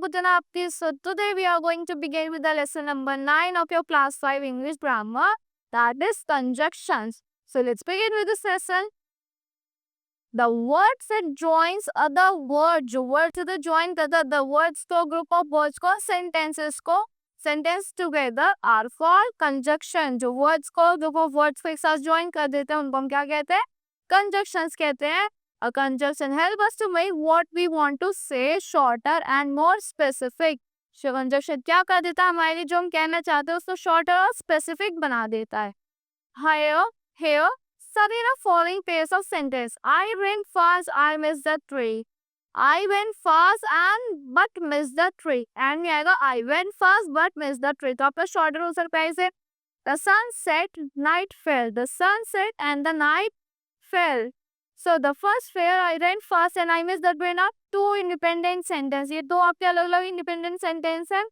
good Apti. So today we are going to begin with the lesson number 9 of your class 5 English grammar, that is conjunctions. So let's begin with this lesson. The words that joins other words, जो words the join the words को group of words को sentences को sentence together are called conjunction. जो words को group of words को एक साथ join कर देते हैं उनको हम क्या कहते हैं? Conjunctions कहते हैं. A conjunction help us to make what we want to say shorter and more specific. conjunction क्या कर देता है हमारे लिए जो हम कहना चाहते हैं उसको shorter और specific बना देता है. Here, study the following pairs of sentence. I ran fast, I missed the tree. I went fast and but missed the tree. And में आएगा I went fast but missed the tree. तो आपका shorter हो सकता है इसे. The sun set, night fell. The sun set and the night fell. So the first pair, I ran fast and I missed the train, are two independent sentences. ये दो आपके अलग-अलग independent sentence हैं.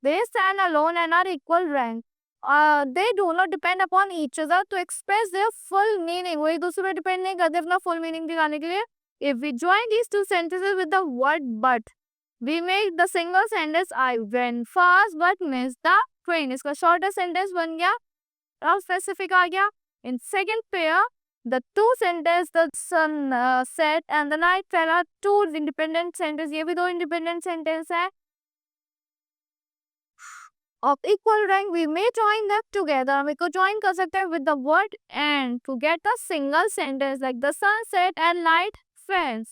They stand alone and are equal rank. They do not depend upon each other to express their full meaning. वो एक दूसरे पे depend नहीं करते अपना full meaning दिखाने के लिए. If we join these two sentences with the word but, we make the single sentence I went fast but missed the train. इसका shorter sentence बन गया और specific आ गया. In second pair, the two sentences, the sun set and the night fell, are two independent sentences. ये भी दो independent sentence है. Of equal rank, we may join them together. We could join कर सकते हैं with the word and to get a single sentence like the sun set and night fell.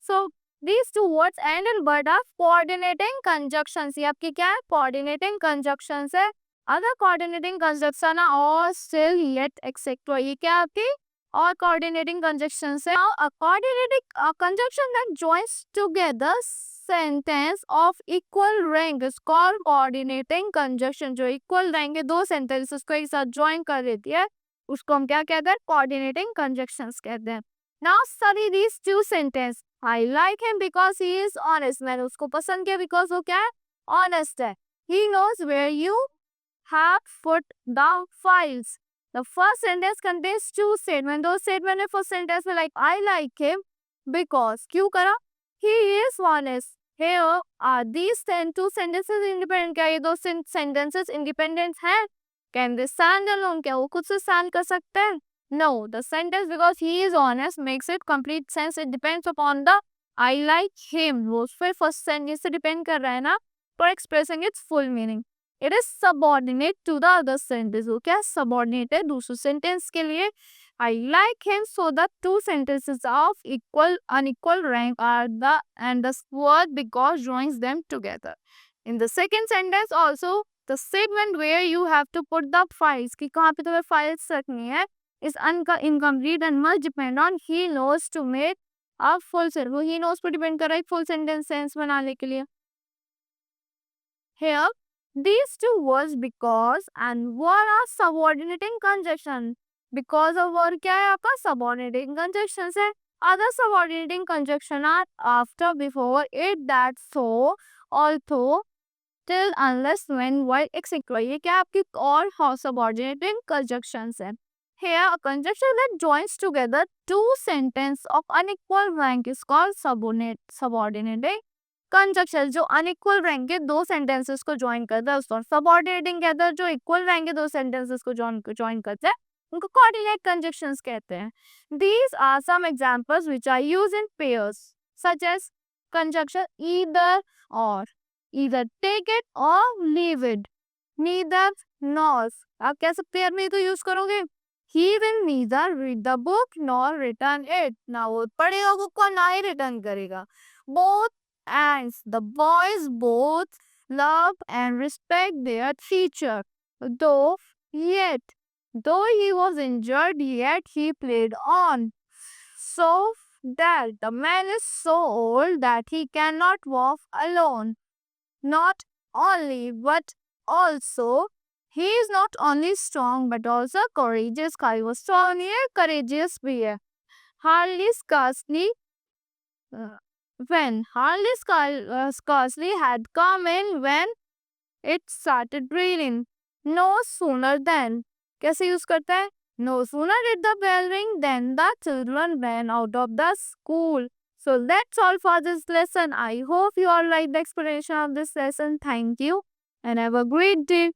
So these two words and but are coordinating conjunctions. ये आपकी क्या है? Coordinating conjunctions है. Other coordinating conjunctions are all, still, yet, etc. ये क्या आपकी और coordinating conjunctions है. Now a coordinating conjunction that joins together sentence of equal rank is called coordinating conjunction. जो equal rank के दो sentences को एक साथ join कर देती है उसको हम क्या कहते हैं? Coordinating conjunctions कहते हैं. Now study these two sentences. I like him because he is honest. मैंने उसको पसंद किया because वो क्या है? Honest है. He knows where you have put the files. The first sentence contains two statements. Those statements में first sentence में like I like him because क्यों करा? He is honest. Here are these two sentences independent. क्या ये दो sentences independent हैं? Can they stand alone? क्या वो खुद से stand कर सकते हैं? No, the sentence because he is honest makes it complete sense. It depends upon the I like him. वो उस पर first sentence से depend कर रहा है ना for expressing its full meaning. It is subordinate to the other sentence. वो क्या subordinate है दूसरे sentence के लिए? I like him, so the two sentences of unequal rank are the and the word because joins them together. In the second sentence also, the statement where you have to put the files कि कहाँ पे तुम्हें files रखनी है is incomplete and must depend on he knows to make a full sentence. वो he knows पर depend कर रहा है full sentence sense बनाने के लिए. Here, these two words because and were are subordinating conjunction. Because of word क्या है आपका subordinating conjunctions है. Other subordinating conjunction are after, before, it, that, so, although, till, unless, when, while, etc. ये क्या आपकी और subordinating conjunctions है. Here, a conjunction that joins together two sentences of unequal rank is called subordinating conjunction. जो unequal rank के दो sentences को join करता है उसको subordinating कहता है. जो equal rank के दो sentences को join करता है उनको coordinate conjunctions कहते हैं. These are some examples which are used in pairs such as conjunction either or, either take it or leave it, neither nor. आप कैसे pair में तो use करोगे? He will neither read the book nor return it. ना वो पढ़ेगा book को ना ही return करेगा. Both and the boys both love and respect their teacher. Though he was injured, yet he played on. So that the man is so old that he cannot walk alone. Not only, but also, he is not only strong but also courageous. Kai was strong here, courageous भी है. Hardly scarcely had come in when it started raining. No sooner than, कैसे use करता है? No sooner did the bell ring than the children ran out of the school. So that's all for this lesson. I hope you all like the explanation of this lesson. Thank you and have a great day.